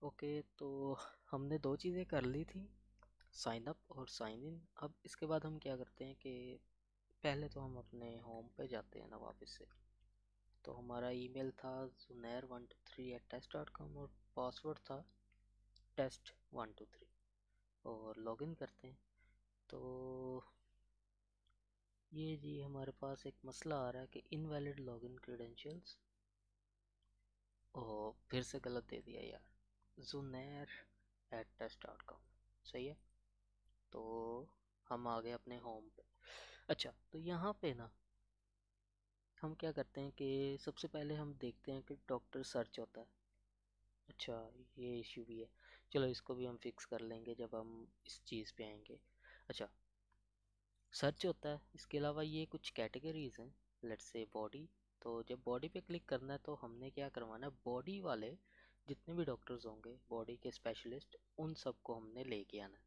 Okay, तो हमने दो चीज़ें कर ली थी, साइन अप और साइन इन। अब इसके बाद हम क्या करते हैं कि पहले तो हम अपने होम पे जाते हैं ना वापस से। तो हमारा ईमेल था zunair123@test.com और पासवर्ड था test123 और लॉगिन करते हैं। तो ये जी हमारे पास एक मसला आ रहा है कि इनवैलिड लॉगिन क्रेडेंशियल्स। और फिर से गलत दे दिया यार, zunair@test.com सही है। तो हम आ गए अपने होम पे। अच्छा, तो यहाँ पे ना हम क्या करते हैं कि सबसे पहले हम देखते हैं कि डॉक्टर सर्च होता है। अच्छा, ये इशू भी है। चलो इसको भी हम फिक्स कर लेंगे जब हम इस चीज़ पे आएंगे। अच्छा, सर्च होता है। इसके अलावा ये कुछ कैटेगरीज हैं। लेट्स से बॉडी। तो जब बॉडी पे क्लिक करना है तो हमने क्या करवाना है, बॉडी वाले जितने भी डॉक्टर्स होंगे, बॉडी के स्पेशलिस्ट, उन सबको हमने लेके आना है।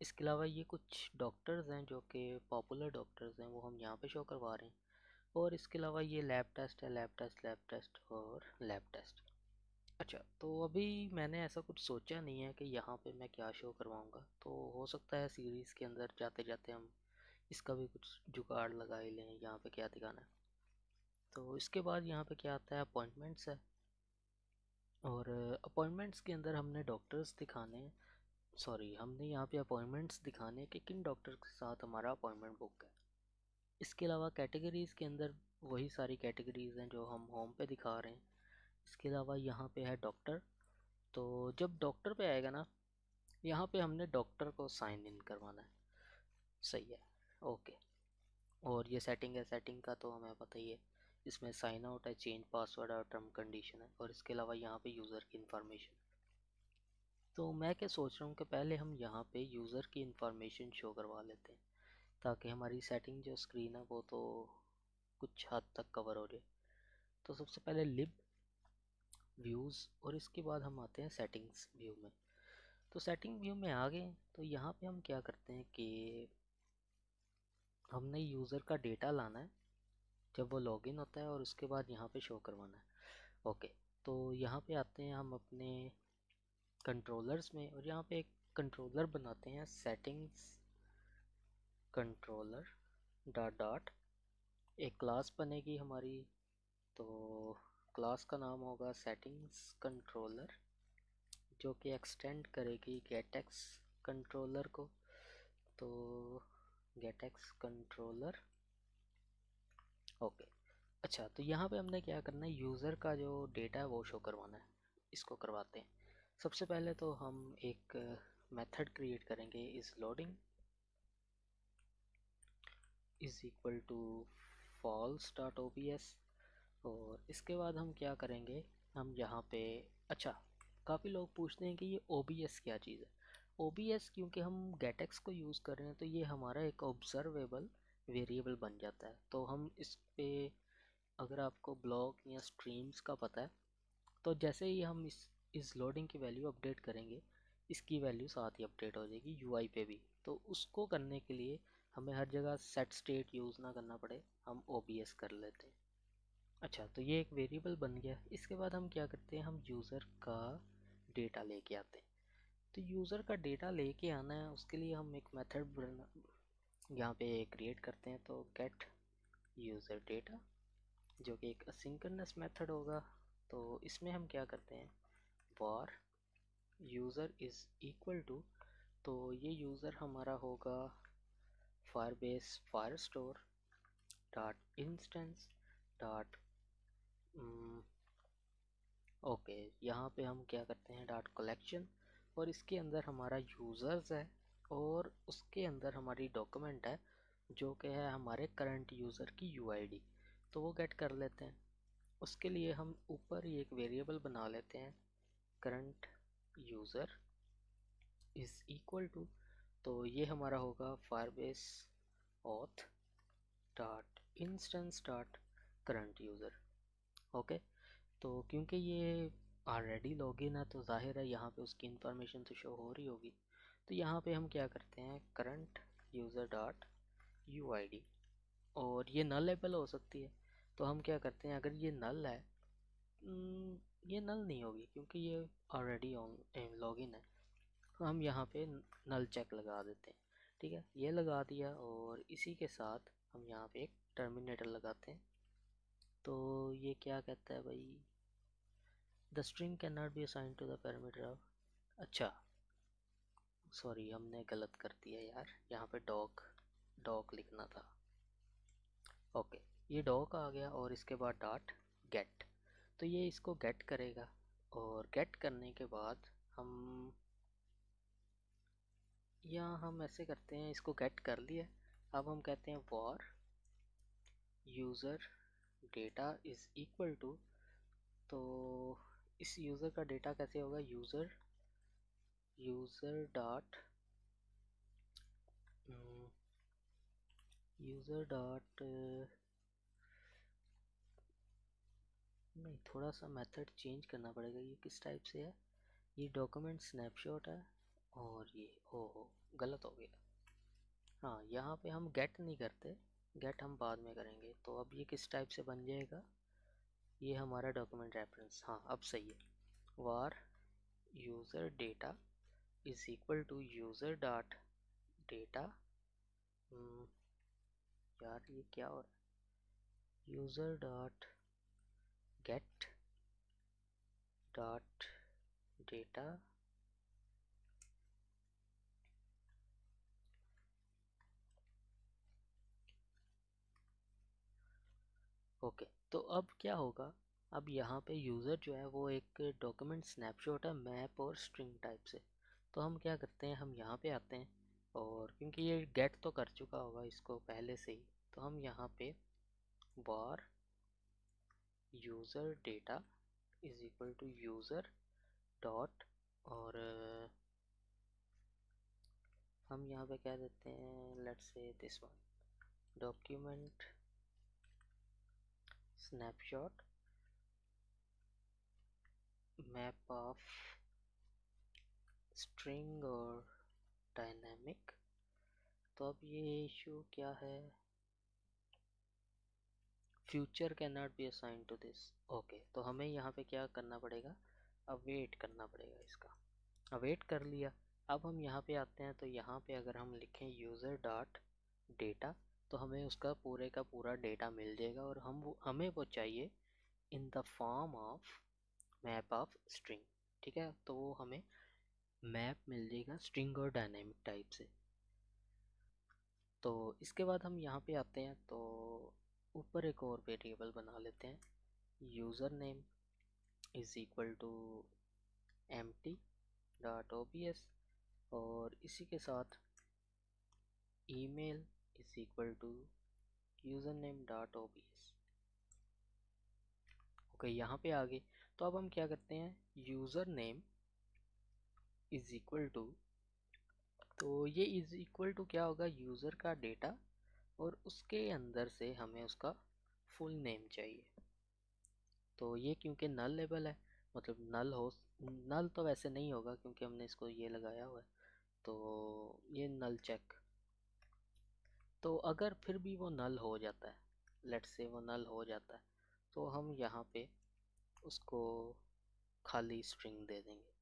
इसके अलावा ये कुछ डॉक्टर्स हैं जो कि पॉपुलर डॉक्टर्स हैं, वो हम यहाँ पे शो करवा रहे हैं। और इसके अलावा ये लैब टेस्ट है, लैब टेस्ट, लैब टेस्ट और लैब टेस्ट। अच्छा, तो अभी मैंने ऐसा कुछ सोचा नहीं है कि यहाँ पे मैं क्या शो करवाऊँगा। तो हो सकता है सीरीज़ के अंदर जाते जाते हम इसका भी कुछ जुगाड़ लगा ही लें, यहाँ पे क्या दिखाना है। तो इसके बाद यहाँ पे क्या आता है, अपॉइंटमेंट्स है। और अपॉइंटमेंट्स के अंदर हमने डॉक्टर्स दिखाने हैं। सॉरी, हमने यहाँ पे अपॉइंटमेंट्स दिखाने हैं कि किन डॉक्टर के साथ हमारा अपॉइंटमेंट बुक है। इसके अलावा कैटेगरीज़ के अंदर वही सारी कैटेगरीज़ हैं जो हम होम पे दिखा रहे हैं। इसके अलावा यहाँ पे है डॉक्टर। तो जब डॉक्टर पे आएगा ना, यहाँ पे हमने डॉक्टर को साइन इन करवाना है। सही है, ओके। और ये सेटिंग है, सेटिंग का तो हमें पता ही है। इसमें साइन आउट है, चेंज पासवर्ड और टर्म कंडीशन है। और इसके अलावा यहाँ पे यूज़र की इंफॉर्मेशन। तो मैं क्या सोच रहा हूँ कि पहले हम यहाँ पे यूज़र की इंफॉर्मेशन शो करवा लेते हैं, ताकि हमारी सेटिंग जो स्क्रीन है वो तो कुछ हद तक कवर हो जाए। तो सबसे पहले लिब व्यूज़ और इसके बाद हम आते हैं सेटिंग्स व्यू में। तो सेटिंग व्यू में आ गए। तो यहाँ पे हम क्या करते हैं कि हमने यूज़र का डेटा लाना है जब वो लॉगिन होता है और उसके बाद यहाँ पे शो करवाना है। ओके, तो यहाँ पे आते हैं हम अपने कंट्रोलर्स में और यहाँ पे एक कंट्रोलर बनाते हैं, सेटिंग्स कंट्रोलर डॉट डॉट। एक क्लास बनेगी हमारी। तो क्लास का नाम होगा सेटिंग्स कंट्रोलर, जो कि एक्सटेंड करेगी गेटएक्स कंट्रोलर को। तो गेटएक्स कंट्रोलर, ओके। अच्छा, तो यहाँ पे हमने क्या करना है, यूज़र का जो डेटा है वो शो करवाना है। इसको करवाते हैं। सबसे पहले तो हम एक मेथड क्रिएट करेंगे, is loading is equal to false dot O B S. और इसके बाद हम क्या करेंगे, हम यहाँ पे, अच्छा, काफ़ी लोग पूछते हैं कि ये ओ बी एस क्या चीज़ है। ओ बी एस क्योंकि हम गेटेक्स को यूज़ कर रहे हैं तो ये हमारा एक ऑब्जर्वेबल वेरिएबल बन जाता है। तो हम इस पे, अगर आपको ब्लॉक या स्ट्रीम्स का पता है, तो जैसे ही हम इस लोडिंग की वैल्यू अपडेट करेंगे, इसकी वैल्यू साथ ही अपडेट हो जाएगी यूआई पे भी। तो उसको करने के लिए हमें हर जगह सेट स्टेट यूज़ ना करना पड़े, हम ओबीएस कर लेते हैं। अच्छा, तो ये एक वेरिएबल बन गया। इसके बाद हम क्या करते हैं, हम यूज़र का डेटा लेके आते हैं। तो यूज़र का डेटा लेके आना है, उसके लिए हम एक मेथड यहाँ पे क्रिएट करते हैं। तो गेट यूज़र डेटा, जो कि एक असिंक्रोनस मेथड होगा। तो इसमें हम क्या करते हैं, var user is equal to, तो ये यूज़र हमारा होगा Firebase Firestore dot instance dot, okay. यहाँ पे हम क्या करते हैं, डॉट कलेक्शन। और इसके अंदर हमारा यूज़र्स है और उसके अंदर हमारी डॉक्यूमेंट है जो कि है हमारे करंट यूज़र की यूआईडी। तो वो गेट कर लेते हैं। उसके लिए हम ऊपर ही एक वेरिएबल बना लेते हैं, current user is equal to, तो ये हमारा होगा Firebase auth dot instance dot current user. Okay, तो क्योंकि ये ऑलरेडी लॉगिन है तो जाहिर है यहाँ पे उसकी इंफॉर्मेशन तो शो हो रही होगी। तो यहाँ पे हम क्या करते हैं, करंट यूज़र डॉट यूआईडी। और ये नल लेबल हो सकती है। तो हम क्या करते हैं, अगर ये नल है ये नल नहीं होगी क्योंकि ये ऑलरेडी ऑन लॉगिन है। तो हम यहाँ पे नल चेक लगा देते हैं। ठीक है, ये लगा दिया और इसी के साथ हम यहाँ पे एक टर्मिनेटर लगाते हैं। तो ये क्या कहता है भाई, the string can not be assign to the parameter of. अच्छा सॉरी, हमने गलत कर दिया यार, यहाँ पे डॉग डॉग लिखना था। ओके, ये डॉग आ गया और इसके बाद डॉट गेट। तो ये इसको गेट करेगा और गेट करने के बाद हम यहाँ हम ऐसे करते हैं, इसको गेट कर लिया। अब हम कहते हैं var user data is equal to, तो इस यूज़र का डेटा कैसे होगा, user user dot user dot नहीं, थोड़ा सा मेथड चेंज करना पड़ेगा। ये किस टाइप से है, ये डॉक्यूमेंट स्नैपशॉट है और ये हो गलत हो गया। हाँ, यहाँ पे हम गेट नहीं करते, गेट हम बाद में करेंगे। तो अब ये किस टाइप से बन जाएगा, ये हमारा डॉक्यूमेंट रेफरेंस, हाँ अब सही है। Var user data is equal to user dot data, यार ये क्या हो रहा है, user dot get dot data. Okay, तो अब क्या होगा, अब यहाँ पे यूज़र जो है वो एक डॉक्यूमेंट स्नैपशॉट है मैप और स्ट्रिंग टाइप से। तो हम क्या करते हैं, हम यहाँ पे आते हैं और क्योंकि ये गेट तो कर चुका होगा इसको पहले से ही, तो हम यहाँ पे var user data is equal to user dot, और हम यहाँ पे क्या देते हैं, let's say this one document snapshot map of string और डायनामिक। तो अब ये इशू क्या है, future can not be assign to this. Okay, तो हमें यहाँ पे क्या करना पड़ेगा, अवेट करना पड़ेगा इसका। अवेट कर लिया। अब हम यहाँ पे आते हैं, तो यहाँ पे अगर हम लिखें यूज़र डॉट डेटा, तो हमें उसका पूरे का पूरा डेटा मिल जाएगा और हमें वो चाहिए in the form of map of string. ठीक है, तो वो हमें मैप मिल जाएगा स्ट्रिंग और डायनेमिक टाइप से। तो इसके बाद हम यहाँ पे आते हैं, तो ऊपर एक और वेरिएबल बना लेते हैं, user name is equal to empty dot obs, और इसी के साथ email is equal to user name dot obs। Okay, यहाँ पे आ गए। तो अब हम क्या करते हैं, user name is equal to, तो ये इज़ इक्वल टू क्या होगा, यूज़र का डेटा और उसके अंदर से हमें उसका फुल नेम चाहिए। तो ये क्योंकि नल लेबल है, मतलब नल तो वैसे नहीं होगा क्योंकि हमने इसको ये लगाया हुआ है, तो ये नल चेक। तो अगर फिर भी वो नल हो जाता है, लेट्स से वो नल हो जाता है, तो हम यहाँ पे उसको खाली स्ट्रिंग दे देंगे।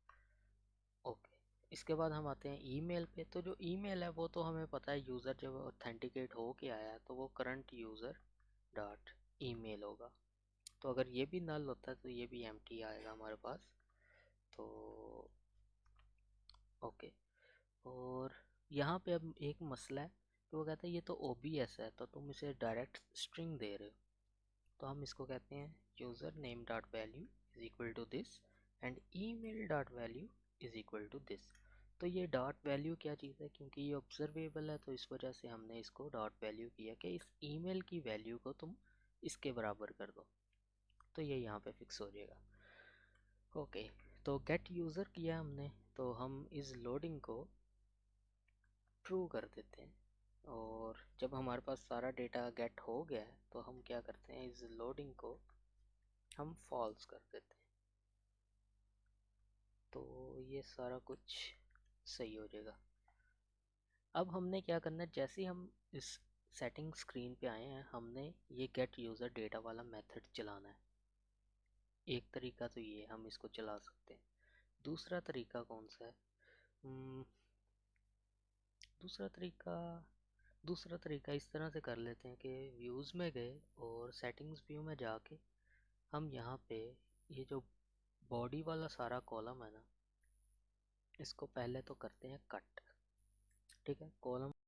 ओके, इसके बाद हम आते हैं ईमेल पे। तो जो ईमेल है वो तो हमें पता है, यूज़र जब ऑथेंटिकेट हो के आया है तो वो करंट यूज़र डॉट ईमेल होगा। तो अगर ये भी नल होता है तो ये भी एम्प्टी आएगा हमारे पास। तो ओके, और यहाँ पे अब एक मसला है कि वो कहता है ये तो OBS है, तो तुम इसे डायरेक्ट स्ट्रिंग दे रहे हो। तो हम इसको कहते हैं user name dot value is equal to this and email dot value is equal to this. तो ये डॉट वैल्यू क्या चीज़ है, क्योंकि ये ऑब्जर्वेबल है तो इस वजह से हमने इसको डॉट वैल्यू किया कि इस ईमेल की वैल्यू को तुम इसके बराबर कर दो, तो ये यहाँ पे फिक्स हो जाएगा। ओके, तो गेट यूज़र किया हमने, तो हम इस लोडिंग को ट्रू कर देते हैं, और जब हमारे पास सारा डेटा गेट हो गया है तो हम क्या करते हैं, इस लोडिंग को हम फॉल्स कर देते हैं। तो ये सारा कुछ सही हो जाएगा। अब हमने क्या करना है, जैसे ही हम इस सेटिंग स्क्रीन पे आए हैं, हमने ये गेट यूज़र डेटा वाला मेथड चलाना है। एक तरीका तो ये हम इसको चला सकते हैं। दूसरा तरीका कौन सा है? हम्म, दूसरा तरीका दूसरा तरीका इस तरह से कर लेते हैं कि व्यूज़ में गए और सेटिंग्स व्यू में जाके हम यहाँ पे ये जो बॉडी वाला सारा कॉलम है ना, इसको पहले तो करते हैं कट। ठीक है, कॉलम